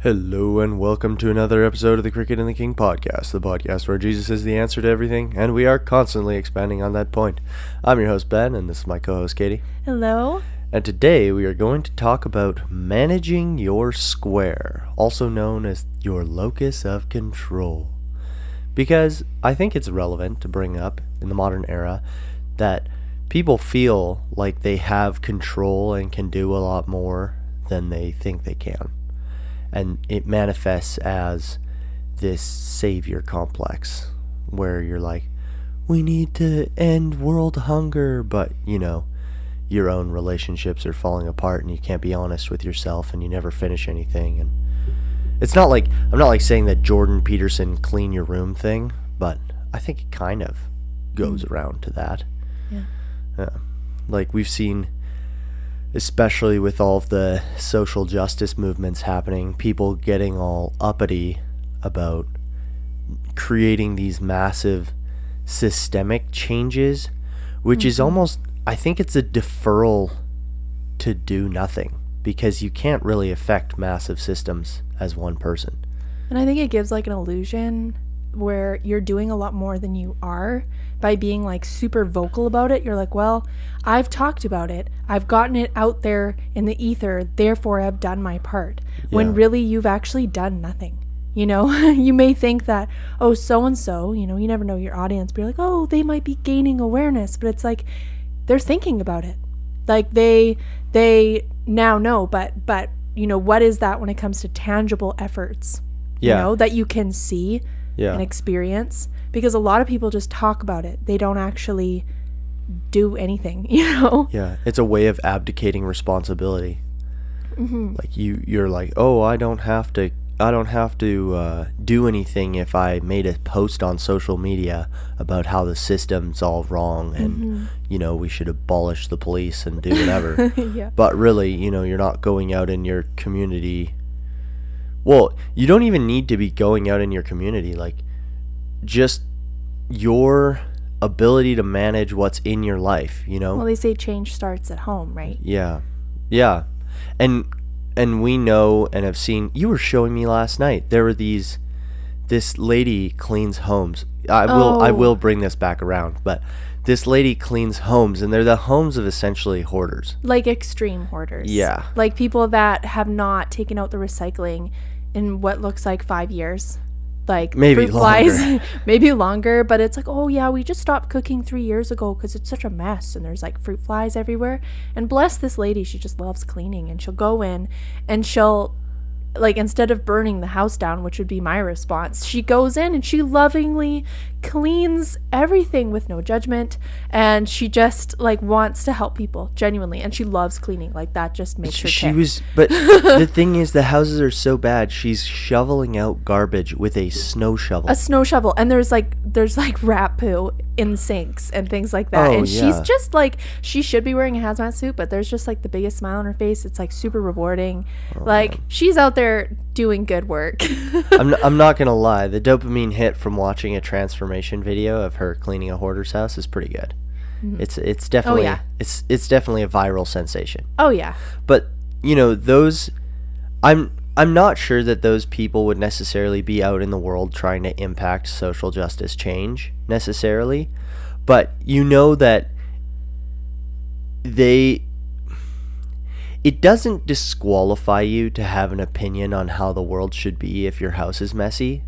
Hello and welcome to another episode of the Cricket and the King podcast, the podcast where Jesus is the answer to everything, and we are constantly expanding on that point. I'm your host Ben, and this is my co-host Katie. Hello. And today we are going to talk about managing your square, also known as your locus of control. Because I think it's relevant to bring up in the modern era that people feel like they have control and can do a lot more than they think they can. And it manifests as this savior complex where you're like, we need to end world hunger, but your own relationships are falling apart and you can't be honest with yourself and you never finish anything. And it's not like, I'm not like saying that Jordan Peterson clean your room thing, but I think it kind of goes around to that. Yeah. Like we've seen, especially with all of the social justice movements happening, people getting all uppity about creating these massive systemic changes, which is almost, I think it's a deferral to do nothing, because you can't really affect massive systems as one person. And I think it gives like an illusion where you're doing a lot more than you are by being like super vocal about it. You're like, well, I've talked about it. I've gotten it out there in the ether. Therefore, I've done my part. When really you've actually done nothing. You may think that, oh, so-and-so, you never know your audience, but you're like, oh, they might be gaining awareness. But it's like, they're thinking about it. Like they now know, but what is that when it comes to tangible efforts? That you can see and experience, because a lot of people just talk about it. They don't actually do anything, Yeah, it's a way of abdicating responsibility. Like you're like, oh, I don't have to do anything if I made a post on social media about how the system's all wrong and we should abolish the police and do whatever. Yeah. But really, you're not going out in your community. Well, you don't even need to be going out in your community. Like, just your ability to manage what's in your life, Well, they say change starts at home, right? Yeah. And we know and have seen, you were showing me last night, there were this lady cleans homes. I will bring this back around, but this lady cleans homes, and they're the homes of essentially hoarders. Like extreme hoarders. Yeah. Like people that have not taken out the recycling in what looks like 5 years. Like maybe fruit flies, longer. maybe longer, but it's like, oh yeah, we just stopped cooking 3 years ago because it's such a mess and there's like fruit flies everywhere. And bless this lady, she just loves cleaning, and she'll go in and she'll, like, instead of burning the house down, which would be my response, she goes in and she lovingly cleans everything with no judgment, and she just like wants to help people genuinely, and she loves cleaning. Like, that just makes her tick. But the thing is, the houses are so bad, she's shoveling out garbage with a snow shovel. And there's like rat poo in sinks and things like that. She's just like, she should be wearing a hazmat suit, but there's just like the biggest smile on her face. It's like super rewarding. She's out there doing good work. I'm not gonna lie, the dopamine hit from watching a transformation video of her cleaning a hoarder's house is pretty good. It's definitely it's definitely a viral sensation. Oh yeah. But those, I'm not sure that those people would necessarily be out in the world trying to impact social justice change necessarily, but that it doesn't disqualify you to have an opinion on how the world should be if your house is messy,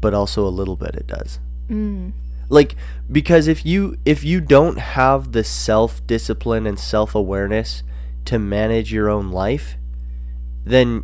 but also a little bit it does. Like, because if you don't have the self-discipline and self-awareness to manage your own life, then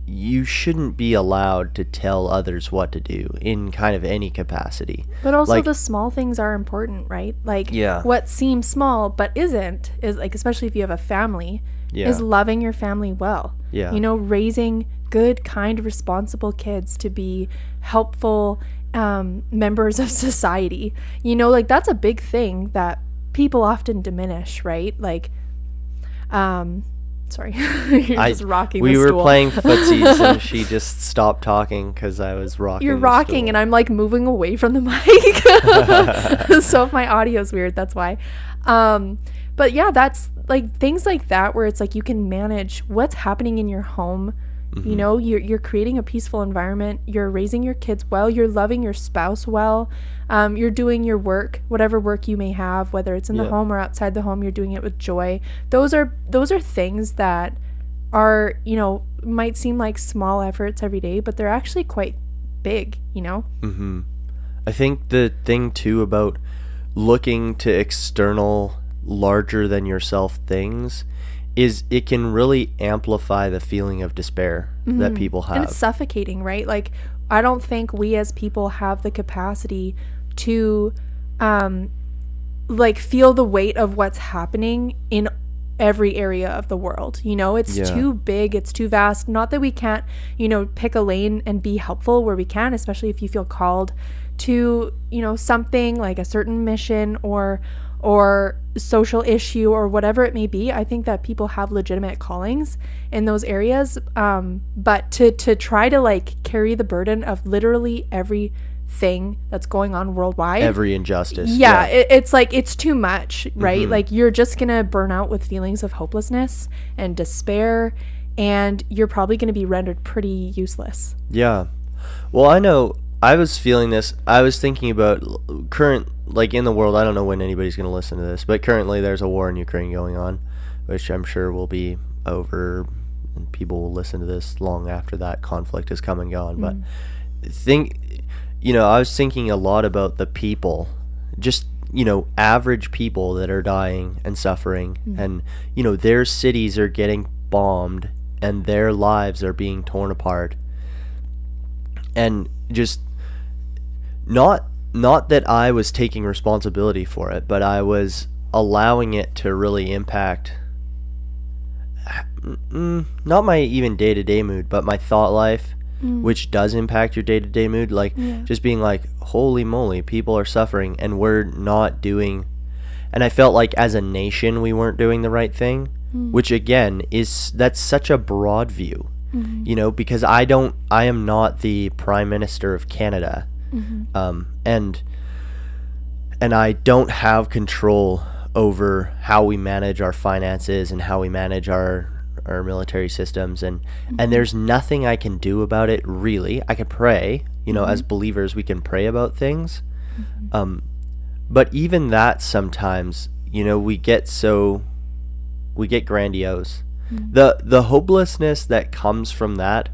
you shouldn't be allowed to tell others what to do in kind of any capacity. But also, the small things are important, right? Like, what seems small but isn't, is like, especially if you have a family, is loving your family well. Yeah. Raising good, kind, responsible kids to be helpful members of society. Like, that's a big thing that people often diminish, right? Like, sorry, you're just rocking the stool. We were playing footsies and she just stopped talking because I was rocking. You're rocking and I'm like moving away from the mic. So if my audio's weird, that's why. But yeah, that's like things like that where it's like you can manage what's happening in your home You know, you're creating a peaceful environment. You're raising your kids well. You're loving your spouse well. You're doing your work, whatever work you may have, whether it's in the home or outside the home. You're doing it with joy. Those are things that are, you know, might seem like small efforts every day, but they're actually quite big. You know. Mm-hmm. I think the thing too about looking to external, larger than yourself things is it can really amplify the feeling of despair that people have. And it's suffocating, right? Like, I don't think we as people have the capacity to like feel the weight of what's happening in every area of the world. You know, it's too big, it's too vast. Not that we can't, you know, pick a lane and be helpful where we can, especially if you feel called to, you know, something like a certain mission or social issue or whatever it may be. I think that people have legitimate callings in those areas, but to try to like carry the burden of literally everything that's going on worldwide, every injustice, it's like it's too much, right? Like you're just gonna burn out with feelings of hopelessness and despair, and you're probably gonna be rendered pretty useless. Well, I know I was feeling this. I was thinking about current, like in the world, I don't know when anybody's going to listen to this, but currently there's a war in Ukraine going on, which I'm sure will be over and people will listen to this long after that conflict has come and gone. But I was thinking a lot about the people, just, you know, average people that are dying and suffering, and, you know, their cities are getting bombed and their lives are being torn apart. And just not that I was taking responsibility for it, but I was allowing it to really impact not my even day-to-day mood, but my thought life, which does impact your day-to-day mood. Like just being like, holy moly, people are suffering and we're not doing, and I felt like as a nation we weren't doing the right thing, which again that's such a broad view. You know, because I am not the Prime Minister of Canada, and I don't have control over how we manage our finances and how we manage our military systems, and there's nothing I can do about it, really. I can pray, you know, as believers we can pray about things, but even that sometimes, you know, we get grandiose. The hopelessness that comes from that,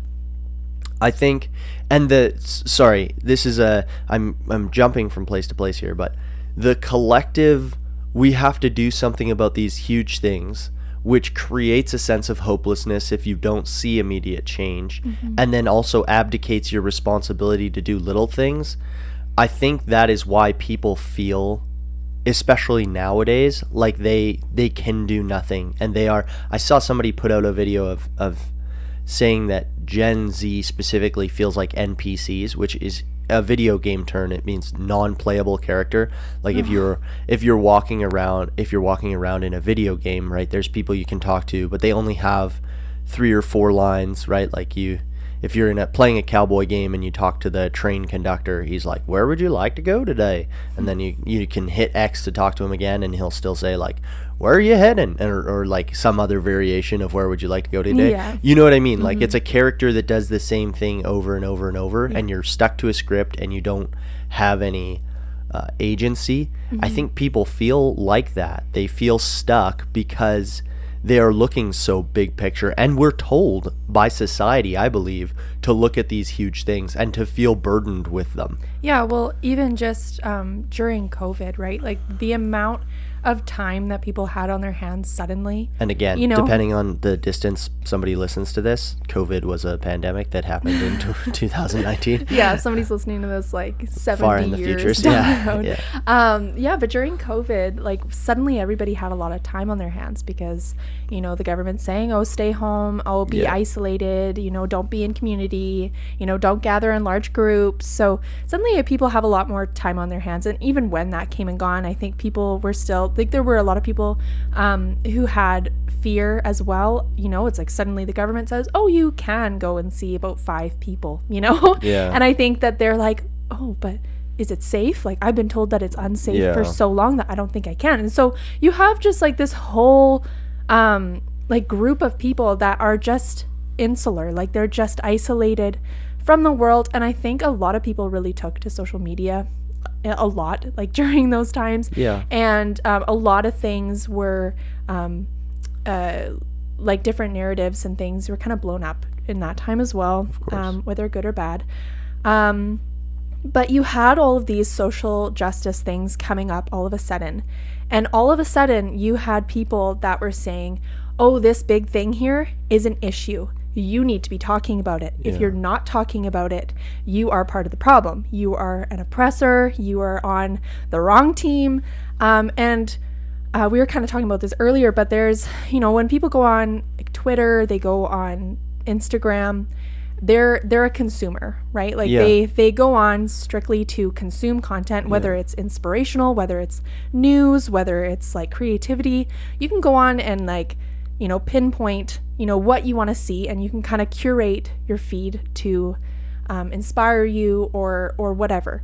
I think, and this is I'm jumping from place to place here, but the collective, we have to do something about these huge things, which creates a sense of hopelessness if you don't see immediate change, and then also abdicates your responsibility to do little things. I think that is why people feel, especially nowadays, like they can do nothing, and I saw somebody put out a video of saying that Gen Z specifically feels like NPCs, which is a video game term. It means non-playable character. Like if you're walking around in a video game, right, there's people you can talk to, but they only have 3 or 4 lines, right? Like if you're playing a cowboy game and you talk to the train conductor, he's like, where would you like to go today? And then you can hit X to talk to him again, and he'll still say like, where are you heading? Or like some other variation of where would you like to go today? Yeah. You know what I mean? Like it's a character that does the same thing over and over and over, and you're stuck to a script and you don't have any agency. I think people feel like that. They feel stuck because they are looking so big picture, and we're told by society, I believe, to look at these huge things and to feel burdened with them. Yeah, well, even just during COVID, right? Like the amount of time that people had on their hands suddenly. And again, you know, depending on the distance somebody listens to this, COVID was a pandemic that happened in 2019. Yeah, if somebody's listening to this like 70 far in the years future. down the road. Yeah, but during COVID, like suddenly everybody had a lot of time on their hands because, you know, the government's saying, oh, stay home, oh, be isolated, you know, don't be in community, you know, don't gather in large groups. So suddenly people have a lot more time on their hands. And even when that came and gone, I think people were still, like there were a lot of people who had fear as well. You know, it's like suddenly the government says, oh, you can go and see about 5 people, you know? Yeah. And I think that they're like, oh, but is it safe? Like I've been told that it's unsafe for so long that I don't think I can. And so you have just like this whole like group of people that are just insular, like they're just isolated from the world. And I think a lot of people really took to social media a lot, like during those times. Yeah. And a lot of things were like different narratives and things were kind of blown up in that time as well, whether good or bad. But you had all of these social justice things coming up all of a sudden. And all of a sudden, you had people that were saying, oh, this big thing here is an issue. You need to be talking about it. If you're not talking about it, you are part of the problem. You are an oppressor. You are on the wrong team. And we were kind of talking about this earlier, but there's, you know, when people go on like Twitter, they go on Instagram, they're a consumer, right? Like they go on strictly to consume content, whether it's inspirational, whether it's news, whether it's like creativity. You can go on and like, you know, pinpoint, you know, what you want to see, and you can kind of curate your feed to inspire you or whatever.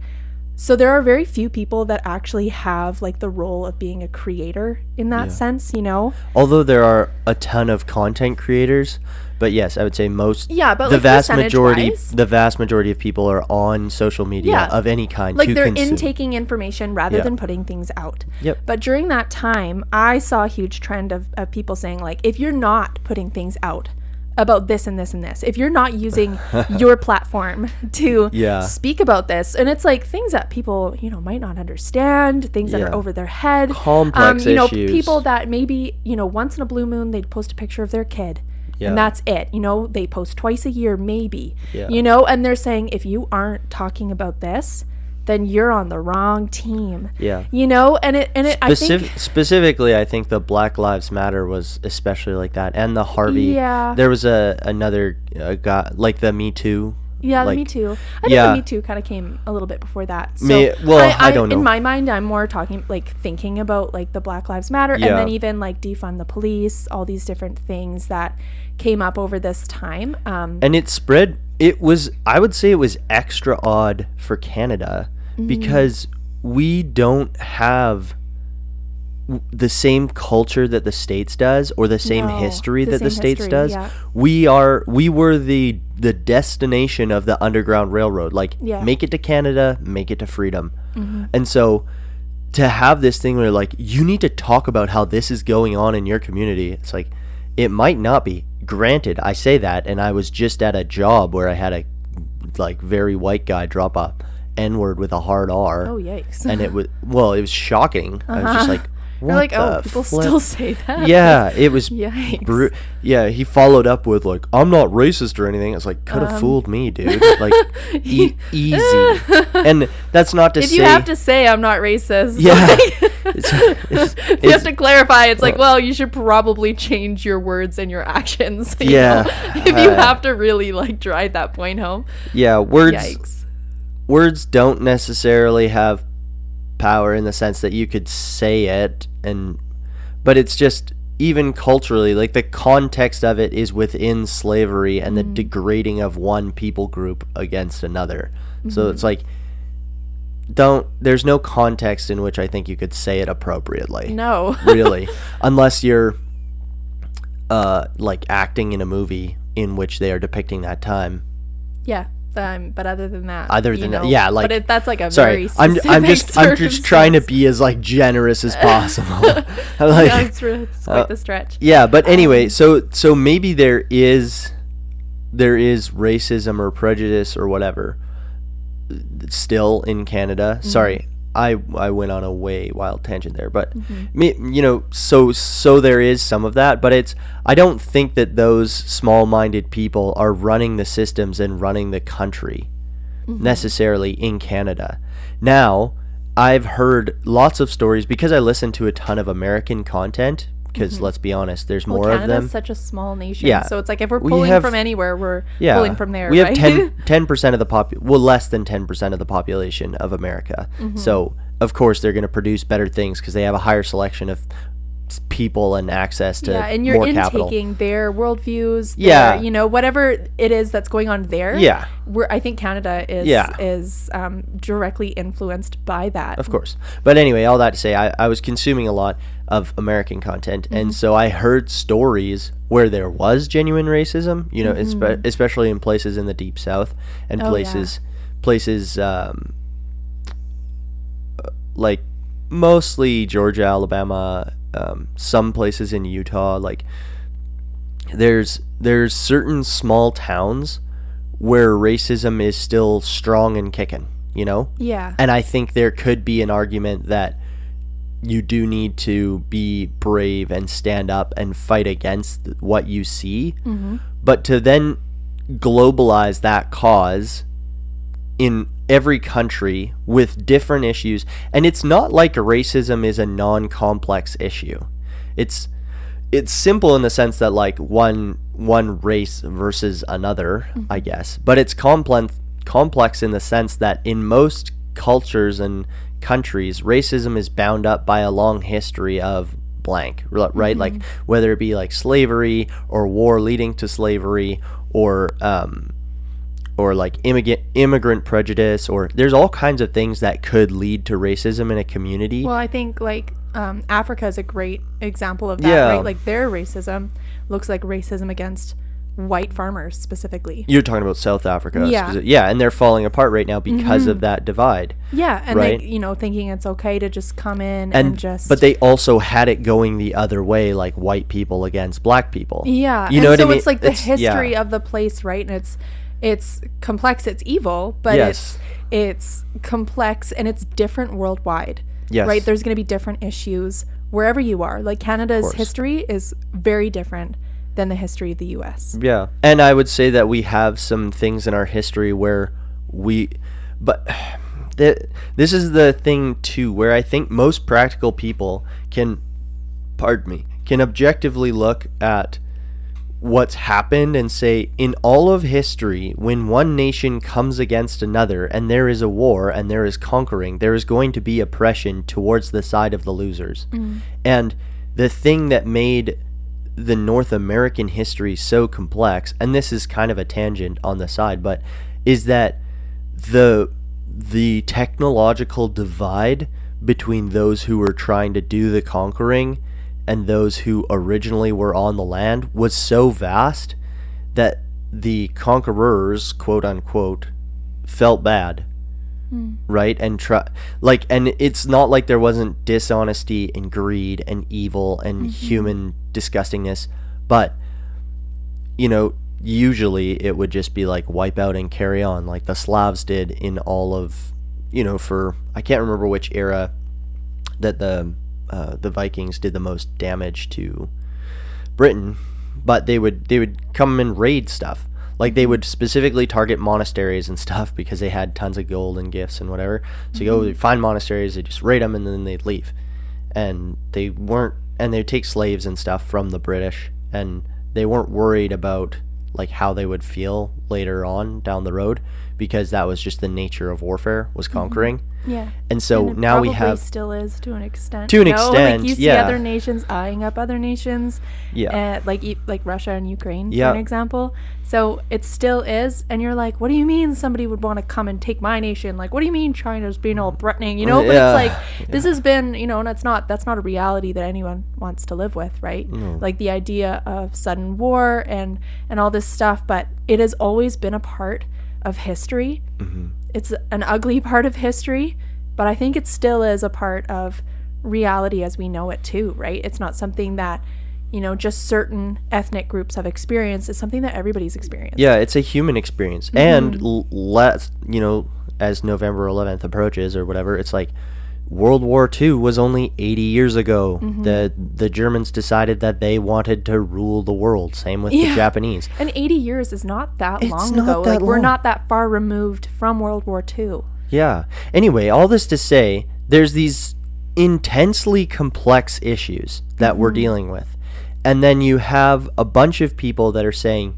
So there are very few people that actually have like the role of being a creator in that sense, you know? Although there are a ton of content creators, but yes, I would say most, but the like vast majority of people are on social media of any kind, like to they're consume. intaking information rather than putting things out. Yep. But during that time, I saw a huge trend of people saying like, if you're not putting things out about this and this and this, if you're not using your platform to speak about this, and it's like things that people, you know, might not understand, things that are over their head, complex you know, issues. People that maybe, you know, once in a blue moon they'd post a picture of their kid, and that's it. You know, they post twice a year maybe, you know, and they're saying if you aren't talking about this, then you're on the wrong team. You know, and it I think specifically, I think the Black Lives Matter was especially like that, and the Harvey. There was another guy like the Me Too. Yeah, like, the Me Too. I think the Me Too kind of came a little bit before that. So I don't know. In my mind, I'm more thinking about like the Black Lives Matter, and then even like defund the police, all these different things that came up over this time. And it spread. I would say it was extra odd for Canada. Because we don't have the same culture that the States does, or the same history that the States does. We were the destination of the Underground Railroad. Like, make it to Canada, make it to freedom. And so to have this thing where like, you need to talk about how this is going on in your community, it's like, it might not be. Granted, I say that, and I was just at a job where I had a like very white guy drop a N-word with a hard R. Oh, yikes. And it was shocking. I was just like, what? You're like, oh, people still say that. Yeah, it was. Yikes. He followed up with like, I'm not racist or anything. It's like, could have fooled me, dude. Like, easy. And that's not to say. If you have to say I'm not racist. Yeah. You have to clarify. It's like, well, you should probably change your words and your actions. You know? If you have to really like drive that point home. Yeah, words. Yikes. Words don't necessarily have power in the sense that you could say it, but it's just, even culturally, like the context of it is within slavery and the degrading of one people group against another. So it's like, there's no context in which I think you could say it appropriately. No. Really. Unless you're like acting in a movie in which they are depicting that time. Yeah. But other than that, like, that's like a very specific I'm just trying to be as like generous as possible. Like, it's quite the stretch. Yeah, but anyway, so maybe there is racism or prejudice or whatever still in Canada. Sorry, I went on a way wild tangent there, but you know, so there is some of that, but I don't think that those small-minded people are running the systems and running the country necessarily in Canada. Now, I've heard lots of stories because I listen to a ton of American content. Because let's be honest, there's more of them. Canada's such a small nation, so it's like if we're pulling from anywhere, we're pulling from there. We have 10% of the less than 10% of the population of America. So of course they're going to produce better things because they have a higher selection of people and access to and you're more capital. Intaking their worldviews. You know, whatever it is that's going on there. I think Canada is directly influenced by that. Of course, but anyway, all that to say, I was consuming a lot. of American content. And so I heard stories where there was genuine racism, you know, especially in places in the Deep South and places like mostly Georgia, Alabama, some places in Utah. Like there's certain small towns where racism is still strong and kicking, you know? Yeah. And I think there could be an argument that you do need to be brave and stand up and fight against what you see. But to then globalize that cause in every country with different issues, and it's not like racism is a non-complex issue. It's simple in the sense that like one race versus another, I guess, but it's complex in the sense that in most cultures and countries, racism is bound up by a long history of blank, right? Like whether it be like slavery or war leading to slavery or like immigrant prejudice, or there's all kinds of things that could lead to racism in a community. Well, I think like Africa is a great example of that, right? Like their racism looks like racism against white farmers specifically. You're talking about South Africa. Yeah. And they're falling apart right now because of that divide. Yeah, and right? they, you know, thinking it's okay to just come in and just... But they also had it going the other way, like white people against black people. Yeah, you know what I mean? It's like the history of the place, right? And it's complex, it's evil, but it's complex and it's different worldwide. Yes. Right? There's going to be different issues wherever you are. Like Canada's history is very different than the history of the US. Yeah. And I would say that we have some things in our history where this is the thing too, where I think most practical people can objectively look at what's happened and say, in all of history, when one nation comes against another and there is a war and there is conquering, there is going to be oppression towards the side of the losers. And the thing that made the North American history so complex, and this is kind of a tangent on the side, but is that the technological divide between those who were trying to do the conquering and those who originally were on the land was so vast that the conquerors, quote unquote, felt bad. Right? And and it's not like there wasn't dishonesty and greed and evil and human disgustingness, but you know, usually it would just be like wipe out and carry on, like the Slavs did in all of, you know, for I can't remember which era that the Vikings did the most damage to Britain, but they would come and raid stuff. Like they would specifically target monasteries and stuff because they had tons of gold and gifts and whatever. So you go find monasteries, they just raid them, and then they'd leave. And they'd take slaves and stuff from the British, and they weren't worried about like how they would feel later on down the road, because that was just the nature of warfare, was conquering. Yeah. And so and now we have still is to an extent. To an extent, like you see other nations eyeing up other nations. Yeah. Like Russia and Ukraine, yeah, for an example. So it still is, and you're like, what do you mean somebody would want to come and take my nation? Like, what do you mean China's being all threatening? You know, but it's like this has been, you know, and that's not a reality that anyone wants to live with, right? No. Like the idea of sudden war and all this stuff, but it has always been a part of history. It's an ugly part of history, but I think it still is a part of reality as we know it too, right? It's not something that, you know, just certain ethnic groups have experienced. It's something that everybody's experienced. Yeah, it's a human experience. And you know, as November 11th approaches or whatever, it's like World War II was only 80 years ago. The Germans decided that they wanted to rule the world. Same with the Japanese. And 80 years is not that long not ago. that Like, we're long. not that far removed from World War II. Yeah. Anyway, all this to say, there's these intensely complex issues that we're dealing with. And then you have a bunch of people that are saying,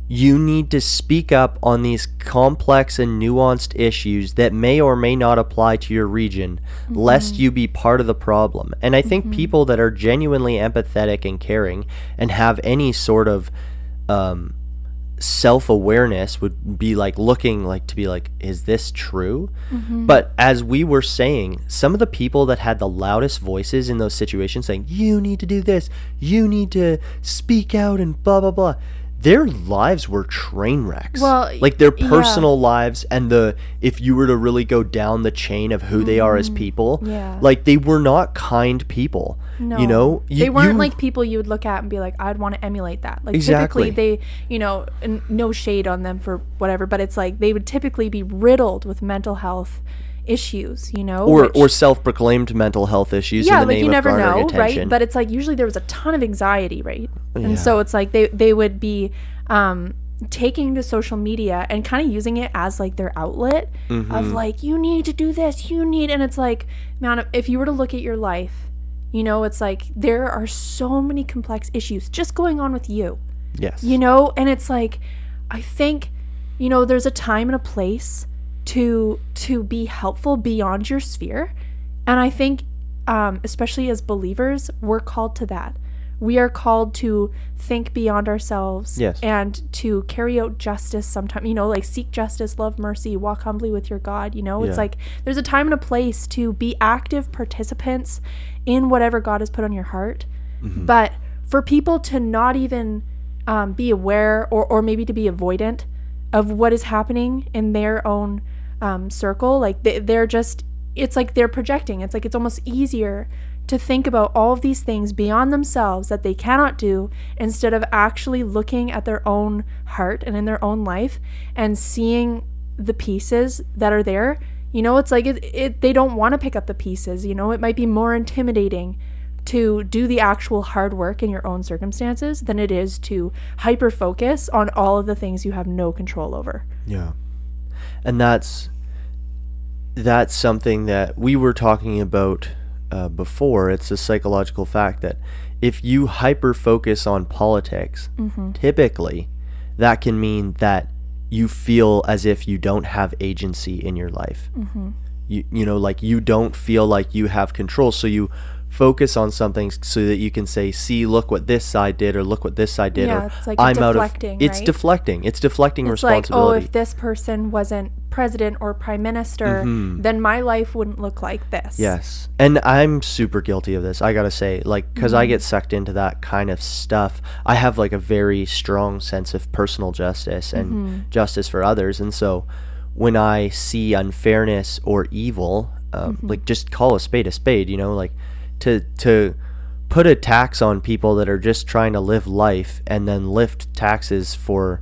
you need to speak up on these complex and nuanced issues that may or may not apply to your region, lest you be part of the problem. And I think people that are genuinely empathetic and caring and have any sort of self-awareness would be like looking like to be like, is this true? But as we were saying, some of the people that had the loudest voices in those situations saying, you need to do this, you need to speak out and blah blah blah, their lives were train wrecks. Well, like their yeah. personal lives, and if you were to really go down the chain of who they are as people, Yeah. like they were not kind people. No. You know, they weren't like people you would look at and be like, I'd want to emulate that. Like Exactly. typically they, no shade on them for whatever, but it's like they would typically be riddled with mental health issues, or self-proclaimed mental health issues in the like name you of never garnering know, attention. right? But it's like usually there was a ton of anxiety, right? Yeah. And so it's like they would be taking to social media and kind of using it as like their outlet of like, you need to do this, and it's like, man, if you were to look at your life, it's like there are so many complex issues just going on with you. Yes. And it's like, I think, there's a time and a place to be helpful beyond your sphere. And I think, especially as believers, we're called to that. We are called to think beyond ourselves. Yes. And to carry out justice sometimes, like seek justice, love mercy, walk humbly with your God. It's like there's a time and a place to be active participants in whatever God has put on your heart. But for people to not even be aware or maybe to be avoidant of what is happening in their own circle, like they're just, it's like they're projecting. It's like it's almost easier to think about all of these things beyond themselves that they cannot do, instead of actually looking at their own heart and in their own life and seeing the pieces that are there. It's like they don't want to pick up the pieces. It might be more intimidating to do the actual hard work in your own circumstances than it is to hyper focus on all of the things you have no control over. Yeah. And that's something that we were talking about before. It's a psychological fact that if you hyper focus on politics, typically that can mean that you feel as if you don't have agency in your life. Like you don't feel like you have control, so you focus on something so that you can say, see, look what this side did, or look what this side did, or it's like I'm out of deflecting, it's right? deflecting It's responsibility. like, oh, if this person wasn't president or prime minister, then my life wouldn't look like this. Yes. And I'm super guilty of this, I gotta say, like, because I get sucked into that kind of stuff. I have like a very strong sense of personal justice and justice for others, and so when I see unfairness or evil, like, just call a spade, like to put a tax on people that are just trying to live life, and then lift taxes for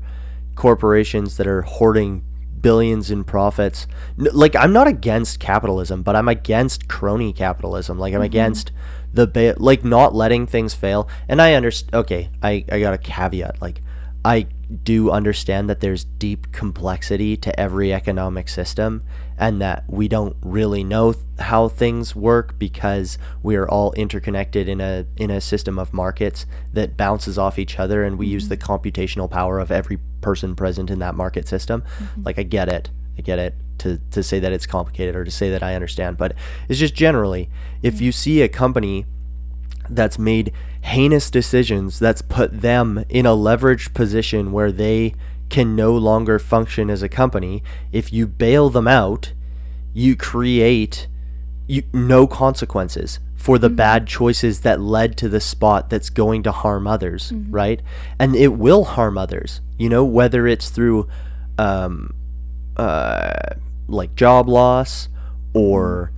corporations that are hoarding billions in profits. Like, I'm not against capitalism, but I'm against crony capitalism. Like, I'm against like not letting things fail. And I understand. Okay, I got a caveat. Like, I do understand that there's deep complexity to every economic system, and that we don't really know how things work because we are all interconnected in a system of markets that bounces off each other, and we use the computational power of every person present in that market system. Like, I get it to say that it's complicated or to say that I understand, but it's just generally, if you see a company that's made heinous decisions that's put them in a leveraged position where they can no longer function as a company, if you bail them out, you create no consequences for the bad choices that led to the spot that's going to harm others, right? And it will harm others, whether it's through like job loss, or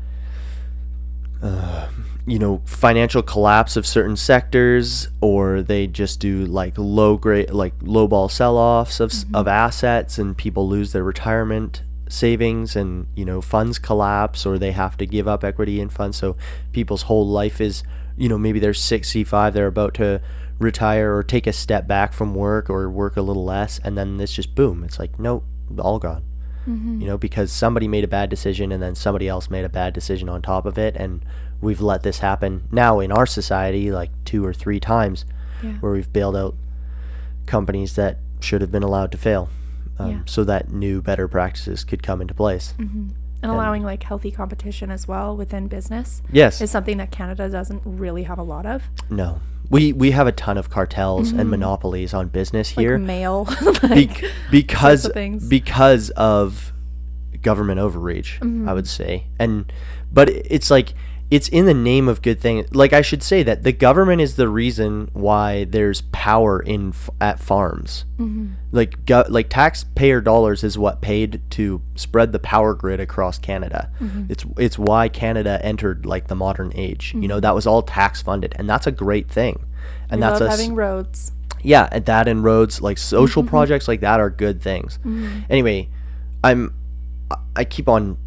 financial collapse of certain sectors, or they just do like lowball sell-offs of assets, and people lose their retirement savings, and funds collapse, or they have to give up equity in funds. So people's whole life is, maybe they're 65, they're about to retire or take a step back from work or work a little less, and then it's just boom, it's like, nope, all gone. Because somebody made a bad decision, and then somebody else made a bad decision on top of it, and we've let this happen now in our society like 2 or 3 times, where we've bailed out companies that should have been allowed to fail, so that new, better practices could come into place. And allowing like healthy competition as well within business Yes. is something that Canada doesn't really have a lot of. No. we have a ton of cartels and monopolies on business here. Like mail. Because sorts of things. because of government overreach, I would say. But it's like, it's in the name of good things. Like, I should say that the government is the reason why there's power at farms. Like taxpayer dollars is what paid to spread the power grid across Canada. It's why Canada entered like the modern age. You know, that was all tax funded, and that's a great thing. And We that's love having roads. yeah, and that and roads, like social projects like that are good things. Anyway, I keep on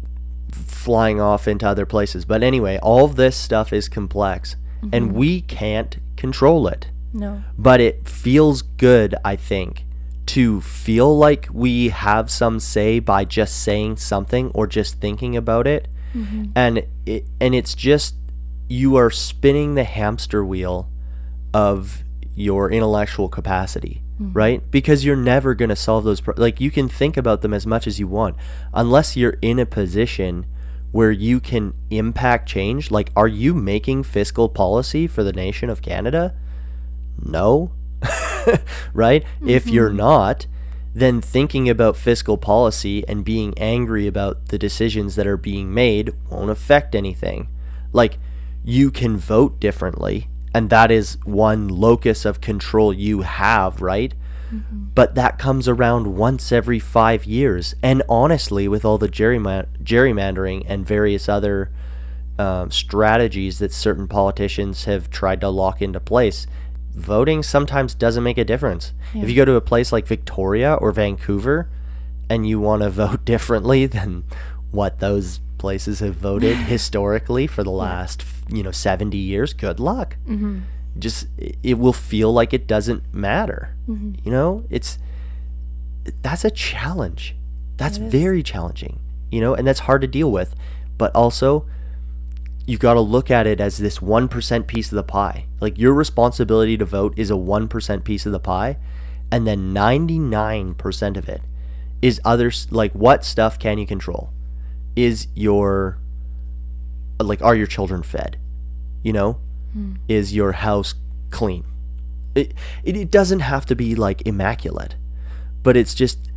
flying off into other places, but anyway, all of this stuff is complex, and we can't control it. No. But it feels good, I think, to feel like we have some say by just saying something or just thinking about it. And it's just, you are spinning the hamster wheel of your intellectual capacity, right? Because you're never going to solve those like, you can think about them as much as you want, unless you're in a position where you can impact change. Like, are you making fiscal policy for the nation of Canada? No. Right? If you're not, then thinking about fiscal policy and being angry about the decisions that are being made won't affect anything. Like, you can vote differently, and that is one locus of control you have, right? But that comes around once every 5 years. And honestly, with all the gerrymandering and various other strategies that certain politicians have tried to lock into place, voting sometimes doesn't make a difference. If you go to a place like Victoria or Vancouver and you want to vote differently than what those places have voted historically for the last 70 years, good luck. Just, it will feel like it doesn't matter. That's a challenge. That's very challenging, and that's hard to deal with. But also, you got to look at it as this 1% piece of the pie. Like, your responsibility to vote is a 1% piece of the pie, and then 99% of it is others. Like, what stuff can you control? Is are your children fed? Is your house clean? It doesn't have to be like immaculate, but it's just.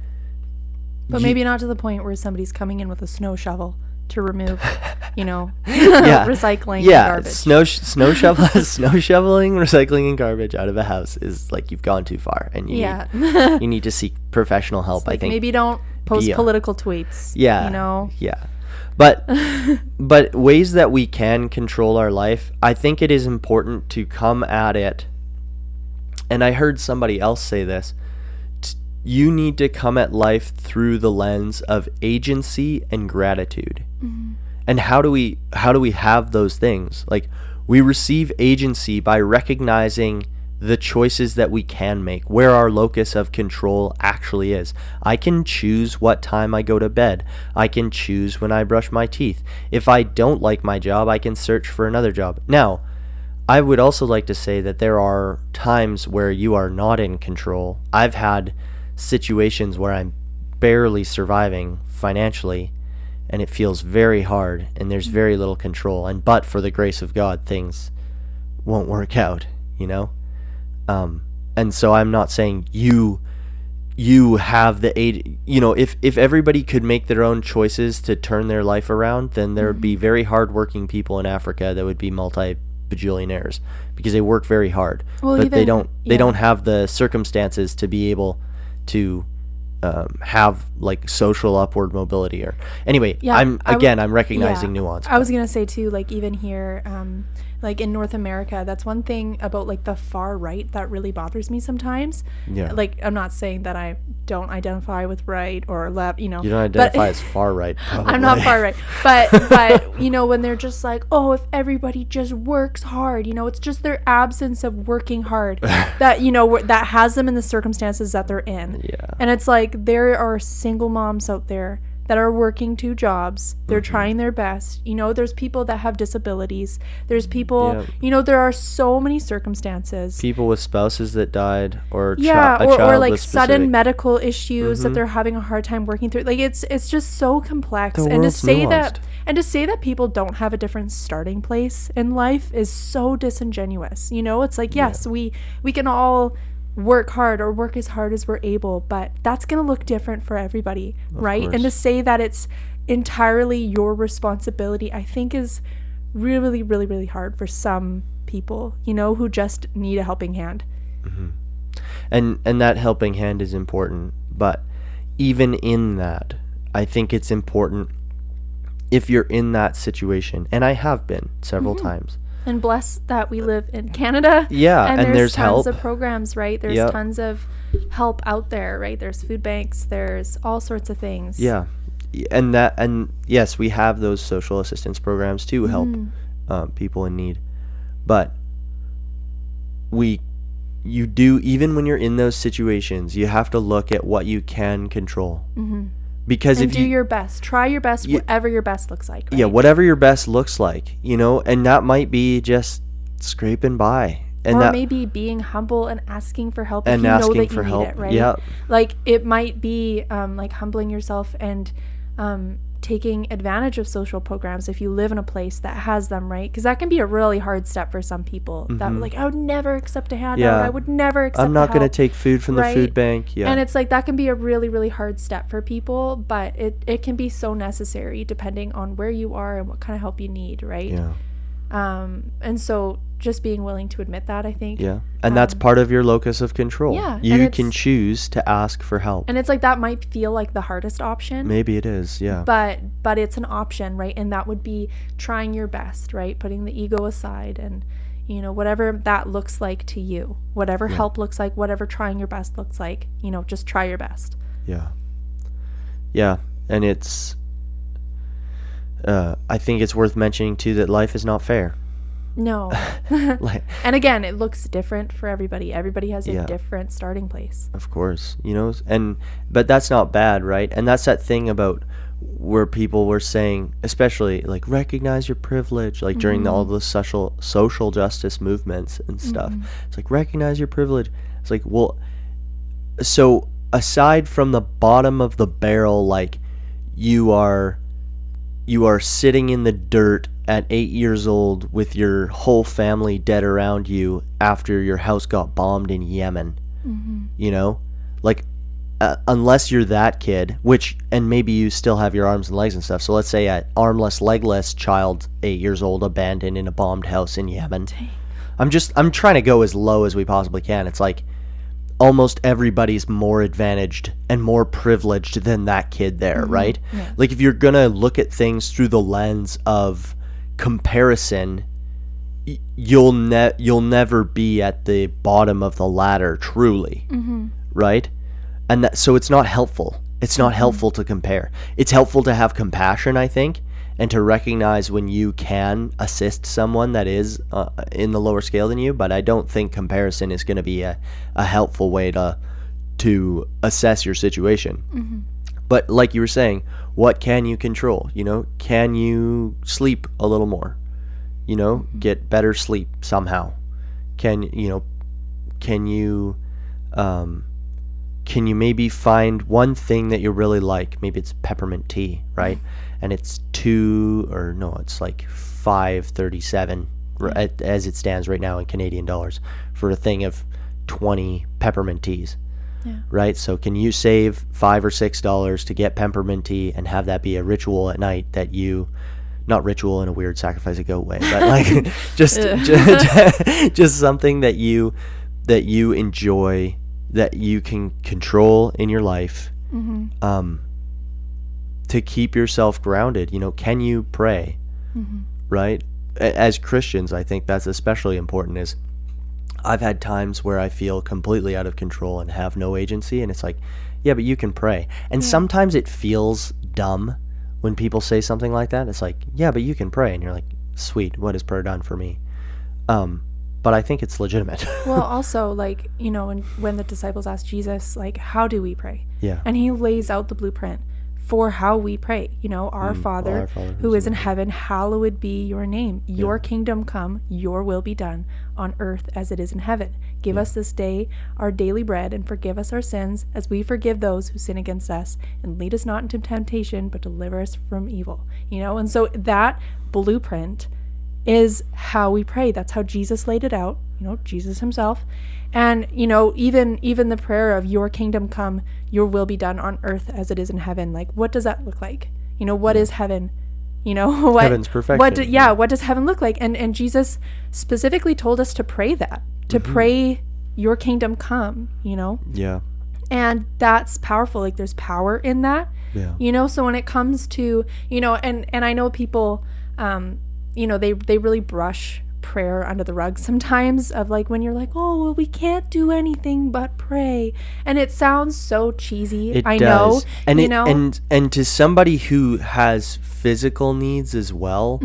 But maybe not to the point where somebody's coming in with a snow shovel to remove, recycling and garbage. snow shoveling, recycling, and garbage out of a house is like, you've gone too far, and you need to seek professional help. I think maybe don't post political tweets. Yeah. But ways that we can control our life, I think it is important to come at it. And I heard somebody else say this. You need to come at life through the lens of agency and gratitude. And how do we have those things? Like, we receive agency by recognizing the choices that we can make, where our locus of control actually is. I can choose what time I go to bed. I can choose when I brush my teeth. If I don't like my job, I can search for another job. Now, I would also like to say that there are times where you are not in control. I've had situations where I'm barely surviving financially, and it feels very hard, and there's very little control. But for the grace of God, things won't work out, and so I'm not saying you have the aid. If everybody could make their own choices to turn their life around, then there would be very hardworking people in Africa that would be multi-bajillionaires, because they work very hard, but they don't have the circumstances to be able to have like social upward mobility. Or anyway, I'm recognizing nuance. I was gonna say too, like, even here, like in North America, that's one thing about like the far right that really bothers me sometimes. Like, I'm not saying that I don't identify with right or left, You don't identify as far right. Probably. I'm not far right, but when they're just like, oh, if everybody just works hard, it's just their absence of working hard that that has them in the circumstances that they're in. And it's like, there are single moms out there that are working 2 jobs. They're trying their best. You know, there's people that have disabilities. There's people, Yep. you know, there are so many circumstances. People with spouses that died, or Yeah, a or child like with sudden specific- medical issues that they're having a hard time working through. Like it's just so complex. The And to world's say nuanced. that people don't have a different starting place in life is so disingenuous. You know, it's like, yes, we can all work hard or work as hard as we're able, but that's going to look different for everybody, right? And to course. say that it's entirely your responsibility, I think is really, really, really hard for some people, you know, who just need a helping hand. and that helping hand is important, but even in that, I think it's important if you're in that situation, and I have been several times. And bless that we live in Canada. Yeah, and there's tons help. of programs, right? There's Yep. tons of help out there, right? There's food banks, there's all sorts of things. Yeah, and yes, we have those social assistance programs to help people in need, but you do, even when you're in those situations, you have to look at what you can control, because And if do you your best. Try your best, whatever your best looks like, right? yeah, whatever your best looks like, you know, and that might be just scraping by, and Or that maybe being humble and asking for help if and you know asking that for you help. need it, right? Yeah, Like it might be like humbling yourself and taking advantage of social programs if you live in a place that has them, right? Because that can be a really hard step for some people. That like, I would never accept a handout. Yeah. I would never accept I'm not going to take food from the right? food bank. Yeah, And it's like that can be a really, really hard step for people, but it can be so necessary depending on where you are and what kind of help you need, right? yeah, And so just being willing to admit that, I think. yeah, and that's part of your locus of control. Yeah, and you it's- can choose to ask for help. And it's like that might feel like the hardest option. Maybe it is. Yeah, But it's an option, right? And that would be trying your best, right? Putting the ego aside and, you know, whatever that looks like to you, whatever help looks like, whatever trying your best looks like, you know, just try your best. yeah, yeah, and it's. I think it's worth mentioning too that life is not fair. No. Like, And again, it looks different for everybody. Everybody has a Yeah. different starting place. of course, you know, but that's not bad, right? And that's that thing about where people were saying, especially like recognize your privilege, like during all the social justice movements and stuff. It's like recognize your privilege. It's like, well, so aside from the bottom of the barrel, like you are sitting in the dirt at 8 years old with your whole family dead around you after your house got bombed in Yemen. You know, like unless you're that kid, and maybe you still have your arms and legs and stuff. So let's say an armless, legless child, 8 years old, abandoned in a bombed house in Yemen. I'm trying to go as low as we possibly can. It's like almost everybody's more advantaged and more privileged than that kid there, right? Yeah. Like if you're gonna look at things through the lens of comparison, you'll never be at the bottom of the ladder truly, right? And so it's not helpful. It's not helpful to compare. It's helpful to have compassion, I think, and to recognize when you can assist someone that is in the lower scale than you. But I don't think comparison is going to be a helpful way to assess your situation. But like you were saying, what can you control? You know, can you sleep a little more? You know, get better sleep somehow. Can you maybe find one thing that you really like? Maybe it's peppermint tea, right? And it's it's like $5.37 as it stands right now in Canadian dollars for a thing of 20 peppermint teas. Yeah. Right? So can you save $5 or $6 to get peppermint tea and have that be a ritual at night that you, not ritual in a weird sacrifice a goat way, but like just something that you enjoy, that you can control in your life, to keep yourself grounded. You know, can you pray? Right? As Christians, I think that's especially important. Is I've had times where I feel completely out of control and have no agency, and it's like, yeah, but you can pray. And sometimes it feels dumb when people say something like that. It's like, yeah, but you can pray, and you're like, sweet, what has prayer done for me? But I think it's legitimate. Well, also, like, you know, when the disciples asked Jesus, like, how do we pray? Yeah. And he lays out the blueprint for how we pray. You know, our Father who is in heaven, hallowed be your name. Your kingdom come, your will be done on earth as it is in heaven. Give us this day our daily bread, and forgive us our sins as we forgive those who sin against us. And lead us not into temptation, but deliver us from evil. You know, and so that blueprint is how we pray. That's how Jesus laid it out, you know, Jesus himself. And, you know, even the prayer of your kingdom come, your will be done on earth as it is in heaven. Like, what does that look like? You know, what is heaven? You know, heaven's perfection. What does heaven look like? And Jesus specifically told us to pray that, to pray your kingdom come, you know? Yeah. And that's powerful. Like, there's power in that, you know? So when it comes to, you know, and I know people, you know, they really brush prayer under the rug sometimes, of like, when you're like, oh, well, we can't do anything but pray, and it sounds so cheesy. I know, and you know, and to somebody who has physical needs as well,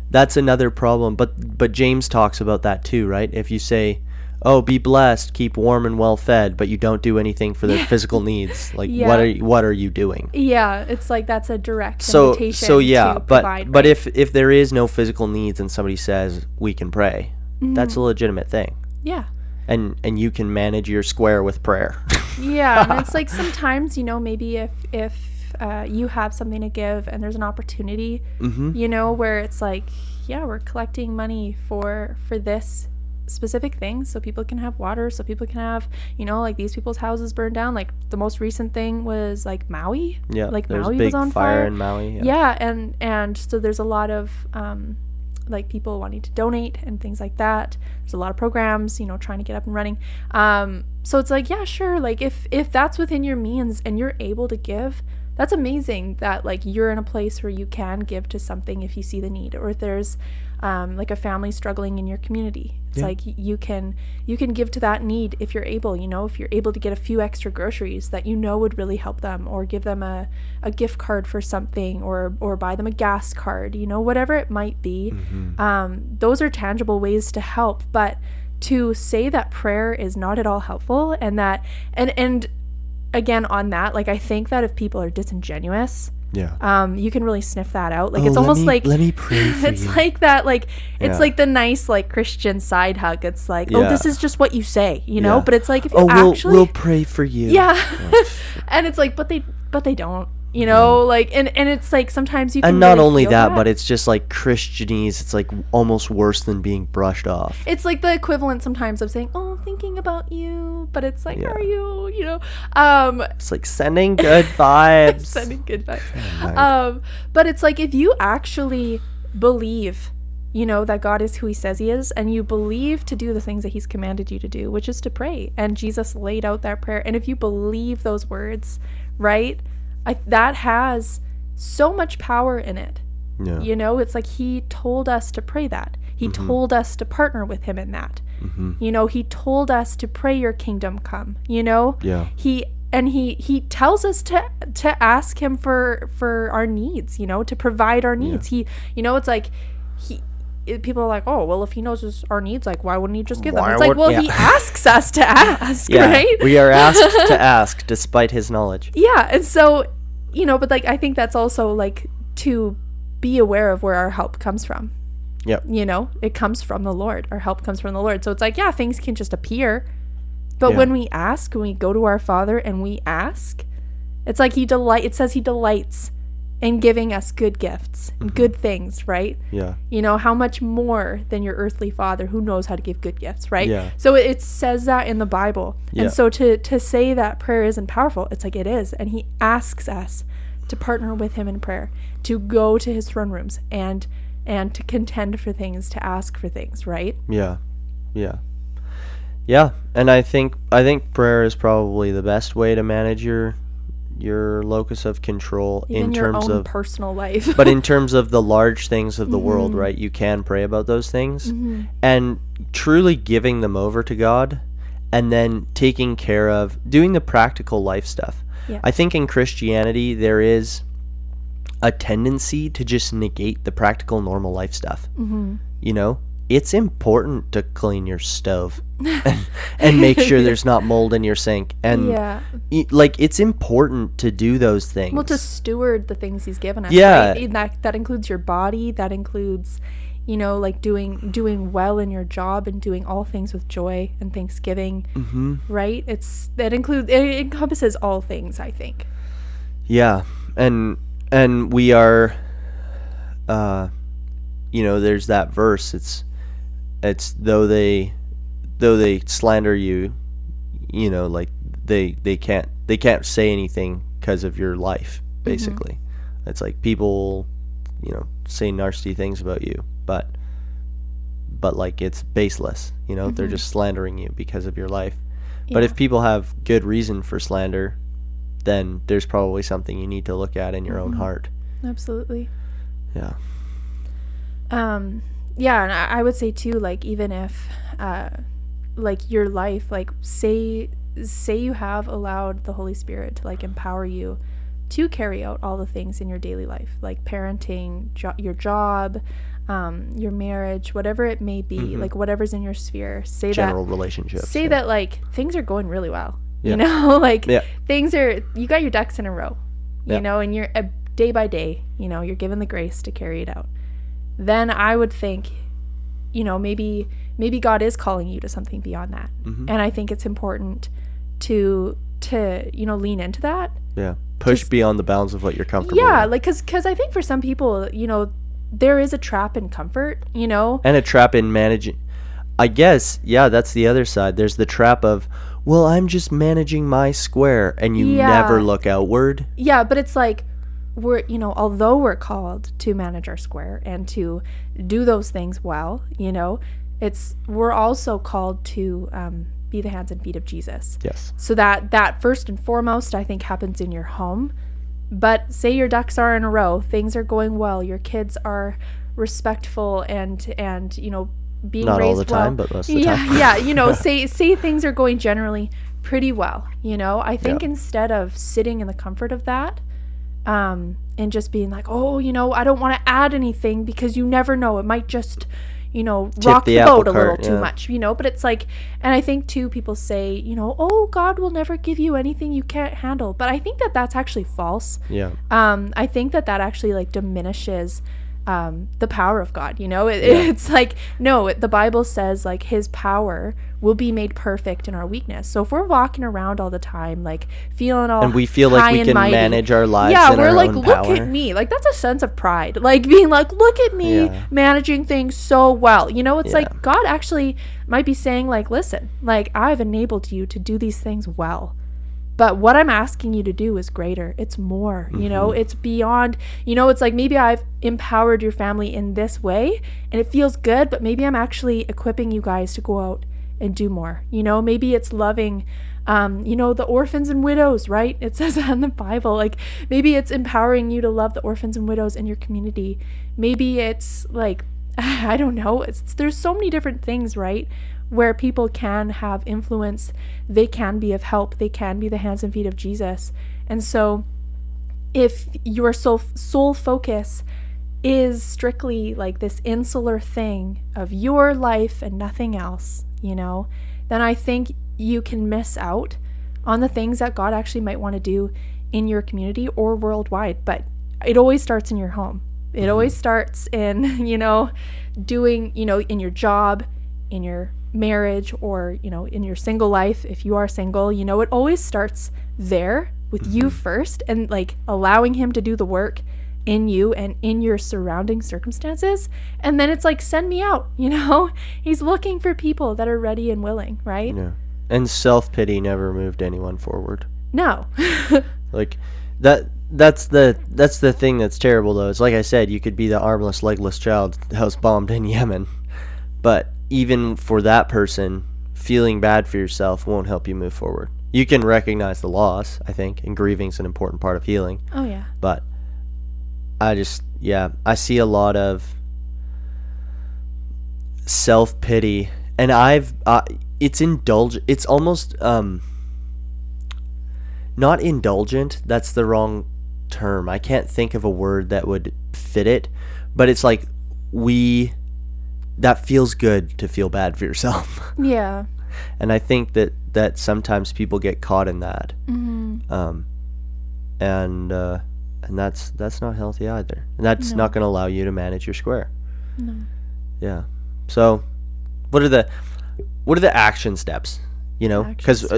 that's another problem. But James talks about that too, right? If you say, oh, be blessed, keep warm and well fed, but you don't do anything for their physical needs, like what are you doing? Yeah, it's like that's a direct invitation. To provide, but if there is no physical needs and somebody says we can pray, that's a legitimate thing. Yeah. And you can manage your square with prayer. Yeah, and it's like sometimes, you know, maybe if you have something to give and there's an opportunity, you know, where it's like, yeah, we're collecting money for this specific things, so people can have water, so people can have, you know, like these people's houses burned down. Like the most recent thing was like Maui. Yeah, like there's Maui a big was on fire fire in Maui. Yeah, and so there's a lot of like people wanting to donate and things like that. There's a lot of programs, you know, trying to get up and running. So it's like, yeah, sure, like if that's within your means and you're able to give, that's amazing that like you're in a place where you can give to something if you see the need, or if there's like a family struggling in your community. It's like you can give to that need if you're able, you know, if you're able to get a few extra groceries that you know would really help them, or give them a gift card for something, or buy them a gas card, you know, whatever it might be. Those are tangible ways to help. But to say that prayer is not at all helpful, and that and again on that, like I think that if people are disingenuous, you can really sniff that out. Like, it's almost like, let me pray for it's you. like that, like it's like the nice like Christian side hug. It's like, oh, this is just what you say, you know. But it's like, if you actually we'll pray for you. And it's like, but they don't, you know, like, and it's like sometimes you can, and not really only feel that, but it's just like Christianese. It's like almost worse than being brushed off. It's like the equivalent sometimes of saying, oh, I'm thinking about you, but it's like, are you know, it's like sending good vibes. Sending good vibes. But it's like, if you actually believe, you know, that God is who he says he is, and you believe to do the things that he's commanded you to do, which is to pray, and Jesus laid out that prayer, and if you believe those words, right, that has so much power in it. You know, it's like he told us to pray that. He told us to partner with him in that. You know, he told us to pray your kingdom come, you know. He tells us to ask him for our needs, you know, to provide our needs. He, you know, it's like people are like, oh, well, if he knows our needs, like, why wouldn't he just give them? It's like, well, he asks us to ask, right? We are asked to ask despite his knowledge. Yeah, and so, you know, but like, I think that's also like to be aware of where our help comes from. You know, it comes from the Lord. Our help comes from the Lord. So it's like, yeah, things can just appear. But when we ask, when we go to our Father and we ask, it's like it says he delights in giving us good gifts and good things, right? You know, how much more than your earthly father who knows how to give good gifts, right? So it says that in the Bible. And so to say that prayer isn't powerful, it's like, it is. And he asks us to partner with him in prayer, to go to his throne rooms and to contend for things, to ask for things, right? And I think prayer is probably the best way to manage your locus of control. Even in your terms own of personal life. But in terms of the large things of the world, right, you can pray about those things and truly giving them over to God, and then taking care of doing the practical life stuff. I think in Christianity there is a tendency to just negate the practical normal life stuff. You know, it's important to clean your stove and make sure there's not mold in your sink. And Yeah. like, it's important to do those things. Well, to steward the things he's given us. Yeah. Right? And that includes your body. That includes, like doing well in your job and doing all things with joy and thanksgiving. Mm-hmm. Right? It encompasses all things, I think. Yeah. And we are, there's that verse. It's though they slander you, like they can't say anything because of your life, basically. It's like people, say nasty things about you, but like, it's baseless, they're just slandering you because of your life. But if people have good reason for slander, then there's probably something you need to look at in your own heart. Absolutely. Yeah. Yeah, and I would say too, like, even if like your life, like say you have allowed the Holy Spirit to like empower you to carry out all the things in your daily life, like parenting, your job, your marriage, whatever it may be, like whatever's in your sphere. General relationships. Say that like things are going really well. Yeah. Like things are, you got your ducks in a row, and you're day by day, you're given the grace to carry it out. Then I would think, maybe God is calling you to something beyond that. And I think it's important to lean into that. Yeah. Push beyond the bounds of what you're comfortable with. With. Like, cause I think for some people, there is a trap in comfort, And a trap in managing. I guess, that's the other side. There's the trap of, well, I'm just managing my square, and you never look outward. Yeah, but it's like, although we're called to manage our square and to do those things well, we're also called to be the hands and feet of Jesus. Yes. So that first and foremost, I think, happens in your home. But say your ducks are in a row, things are going well, your kids are respectful and being not raised all the time, well. but most of the time. Yeah, say things are going generally pretty well. I think instead of sitting in the comfort of that, and just being like, oh, I don't want to add anything because you never know, it might just, rock the boat a little too much, but it's like, and I think too, people say, oh, God will never give you anything you can't handle. But I think that that's actually false. Yeah. I think that actually like diminishes the power of God. It's like, no, the Bible says like his power will be made perfect in our weakness. So if we're walking around all the time like feeling all, and we feel like we can manage our lives, in we're our like, own look power. at me, like that's a sense of pride, like being like, look at me managing things so well. It's like God actually might be saying like, listen, like I've enabled you to do these things well, but what I'm asking you to do is greater. It's more, it's beyond, it's like maybe I've empowered your family in this way and it feels good, but maybe I'm actually equipping you guys to go out and do more. Maybe it's loving, the orphans and widows, right? It says that in the Bible. Like maybe it's empowering you to love the orphans and widows in your community. Maybe it's like, I don't know. There's so many different things, right? Where people can have influence, they can be of help, they can be the hands and feet of Jesus. And so if your sole focus is strictly like this insular thing of your life and nothing else, then I think you can miss out on the things that God actually might want to do in your community or worldwide. But it always starts in your home. It always starts in, doing, in your job, in your marriage, or in your single life. If you are single, it always starts there with you first, and like allowing him to do the work in you and in your surrounding circumstances. And then it's like, send me out. He's looking for people that are ready and willing, right? Yeah. And self-pity never moved anyone forward. No. Like that's the thing that's terrible though. It's like I said, you could be the armless, legless child house bombed in Yemen, but even for that person, feeling bad for yourself won't help you move forward. You can recognize the loss, I think, and grieving's an important part of healing. Oh yeah. But I see a lot of self-pity, and it's indulgent. It's almost not indulgent. That's the wrong term. I can't think of a word that would fit it, but it's like we that feels good to feel bad for yourself. Yeah. And I think that sometimes people get caught in that. And that's not healthy either. And that's not going to allow you to manage your square. No. Yeah. So what are the action steps? You know, because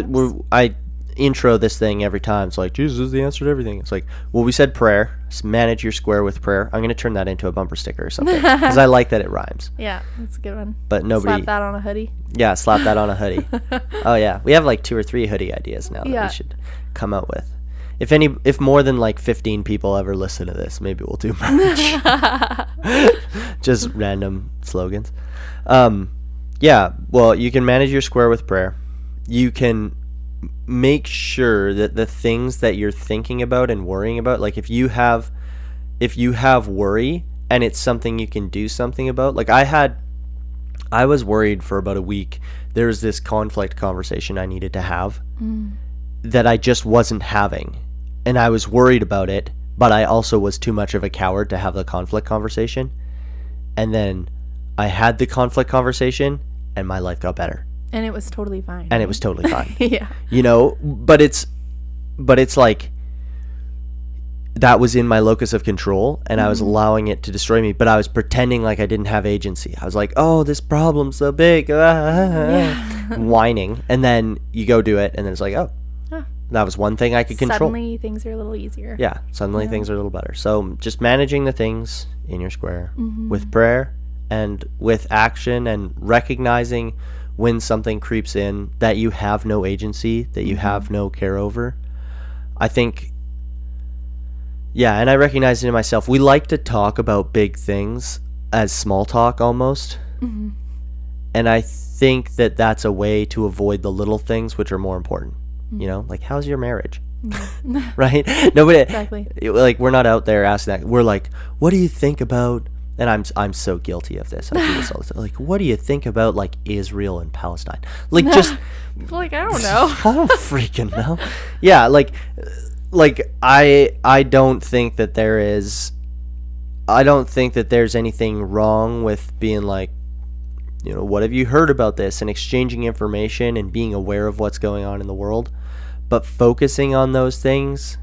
I intro this thing every time. It's like, Jesus is the answer to everything. It's like, well, we said prayer. Manage your square with prayer. I'm going to turn that into a bumper sticker or something because I like that it rhymes. Yeah, that's a good one. But nobody... Slap that on a hoodie. Yeah, slap that on a hoodie. Oh, yeah. We have like 2 or 3 hoodie ideas now that Yeah. we should come out with. If more than like 15 people ever listen to this, maybe we'll do merch. Just random slogans. Yeah, well, you can manage your square with prayer. You can make sure that the things that you're thinking about and worrying about, like if you have worry and it's something you can do something about, like I was worried for about a week. There was this conflict conversation I needed to have that I just wasn't having, and I was worried about it, but I also was too much of a coward to have the conflict conversation. And then I had the conflict conversation and my life got better. And it was totally fine. And it was totally fine. Yeah. You know, but it's like that was in my locus of control and I was allowing it to destroy me, but I was pretending like I didn't have agency. I was like, oh, this problem's so big. Whining. And then you go do it and then it's like, oh, that was one thing I could control. Suddenly things are a little easier. Yeah, suddenly things are a little better. So just managing the things in your square with prayer and with action and recognizing when something creeps in that you have no agency, that you have no care over. I think, yeah, and I recognize it in myself. We like to talk about big things as small talk almost. And I think that that's a way to avoid the little things which are more important. You know, like, how's your marriage? Right? Nobody, Exactly. like, we're not out there asking that. We're like, what do you think about, and I'm so guilty of this. I do this all the time. Like, what do you think about, like, Israel and Palestine? Like, just... Like, I don't know. I don't freaking know. Yeah, like I don't think that there's anything wrong with being like, you know, what have you heard about this, and exchanging information and being aware of what's going on in the world. But focusing on those things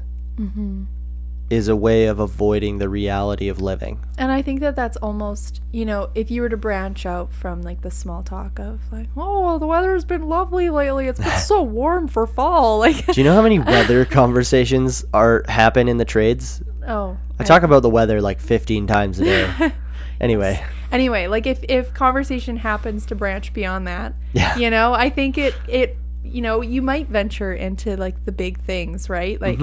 is a way of avoiding the reality of living. And I think that that's almost, you know, if you were to branch out from like the small talk of like, oh, the weather's been lovely lately. It's been so warm for fall. Like, do you know how many weather conversations happen in the trades? Oh. I talk about the weather like 15 times a day. Anyway, like if conversation happens to branch beyond that, yeah. You know, I think it you know, you might venture into like the big things, right? Like,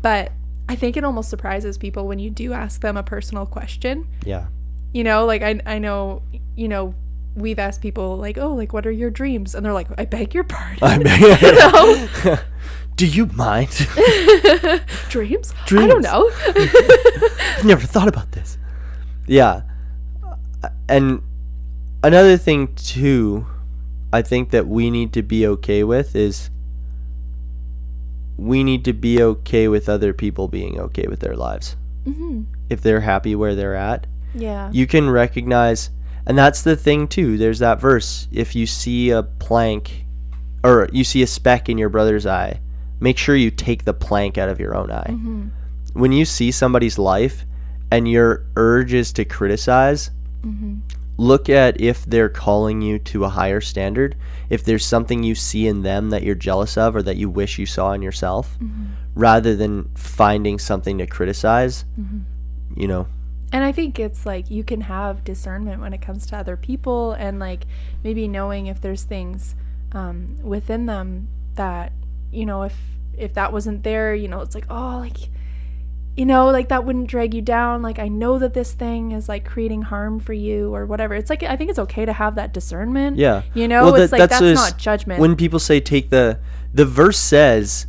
but I think it almost surprises people when you do ask them a personal question. Yeah. You know, like I know, you know, we've asked people like, oh, like, what are your dreams? And they're like, I beg your pardon. You know? Do you mind? Dreams? I don't know. I've never thought about this. Yeah. And another thing too, I think that we need to be okay with is we need to be okay with other people being okay with their lives. If they're happy where they're at. Yeah. You can recognize, and that's the thing too, there's that verse, if you see a plank or you see a speck in your brother's eye, make sure you take the plank out of your own eye. When you see somebody's life and your urge is to criticize, look at if they're calling you to a higher standard, if there's something you see in them that you're jealous of or that you wish you saw in yourself, rather than finding something to criticize, you know. And I think it's like you can have discernment when it comes to other people, and like maybe knowing if there's things within them that, you know, if that wasn't there, you know, it's like, oh, like, you know, like that wouldn't drag you down. Like, I know that this thing is like creating harm for you or whatever. It's like, I think it's okay to have that discernment. Yeah. You know, well, it's like, that's not judgment. When people say the verse says,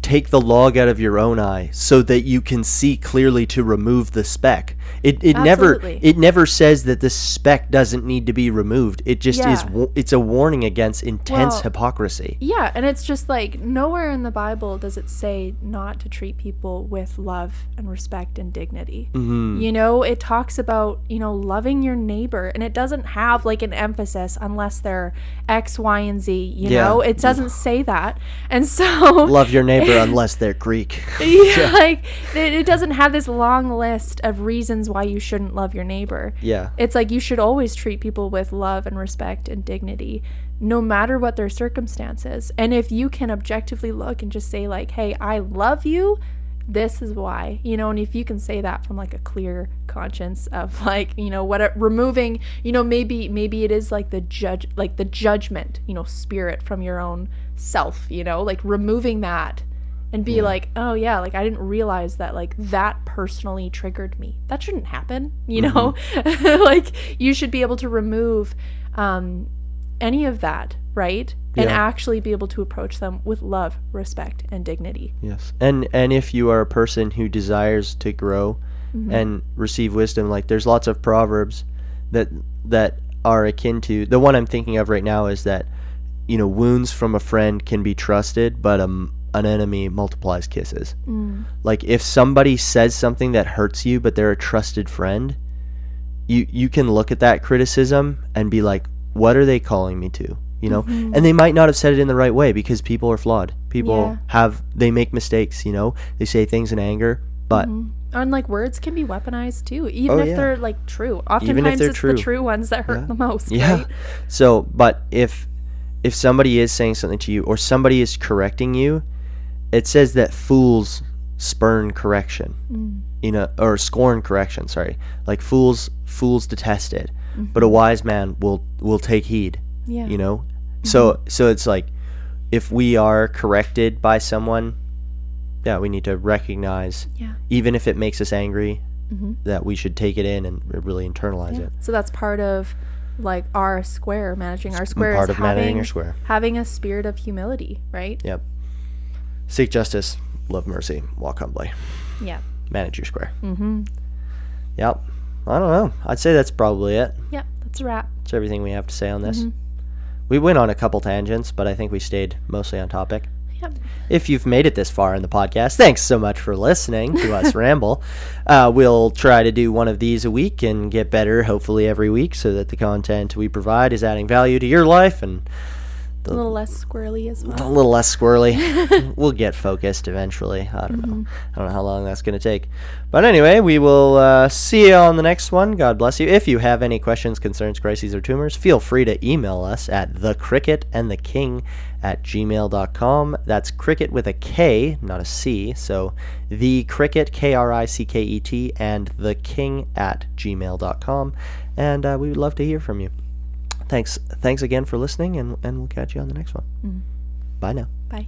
take the log out of your own eye so that you can see clearly to remove the speck. It Absolutely. never says that the speck doesn't need to be removed. It just is. Yeah. It's a warning against intense Well, hypocrisy. Yeah, and it's just like nowhere in the Bible does it say not to treat people with love and respect and dignity. Mm-hmm. You know, it talks about, loving your neighbor, and it doesn't have like an emphasis unless they're X, Y, and Z, Yeah. it doesn't say that. And so Love your neighbor unless they're Greek. yeah, like it doesn't have this long list of reasons why you shouldn't love your neighbor. Yeah. It's like you should always treat people with love and respect and dignity, no matter what their circumstances. And if you can objectively look and just say like, hey, I love you, this is why, and if you can say that from like a clear conscience of like, what removing, maybe it is like the judgment, spirit from your own self, like removing that and be like, oh yeah, like I didn't realize that like that personally triggered me. That shouldn't happen, like you should be able to remove any of that, right? And Yeah. actually be able to approach them with love, respect, and dignity. Yes. And if you are a person who desires to grow and receive wisdom, like there's lots of proverbs that are akin to the one I'm thinking of right now is that wounds from a friend can be trusted, but an enemy multiplies kisses. Like if somebody says something that hurts you but they're a trusted friend, you can look at that criticism and be like, what are they calling me to? And they might not have said it in the right way because people are flawed. People they make mistakes, they say things in anger, but And like words can be weaponized too, even if they're like true. Oftentimes they're it's true. the true ones that hurt the most, yeah. right? So, but if somebody is saying something to you or somebody is correcting you, it says that fools spurn correction, or scorn correction, sorry. Like fools detest it, but a wise man will take heed, Yeah. So it's like if we are corrected by someone, we need to recognize, even if it makes us angry, that we should take it in and really internalize it. So that's part of like our square, managing our square Part is of managing your square. having a spirit of humility, right? Yep. Seek justice, love mercy, walk humbly. Yeah. Manage your square. Yep. I don't know. I'd say that's probably it. Yeah, that's a wrap. That's everything we have to say on this. We went on a couple tangents, but I think we stayed mostly on topic. Yep. If you've made it this far in the podcast, thanks so much for listening to us ramble. We'll try to do one of these a week and get better, hopefully, every week so that the content we provide is adding value to your life and A little less squirrely as a well. little less squirrely. We'll get focused eventually. I don't know. I don't know how long that's going to take. But anyway, we will see you on the next one. God bless you. If you have any questions, concerns, crises, or tumors, feel free to email us at thecricketandtheking@gmail.com. That's cricket with a K, not a C. So thecricket, KRICKET, and theking@gmail.com. And we would love to hear from you. Thanks again for listening, and we'll catch you on the next one. Bye now. Bye.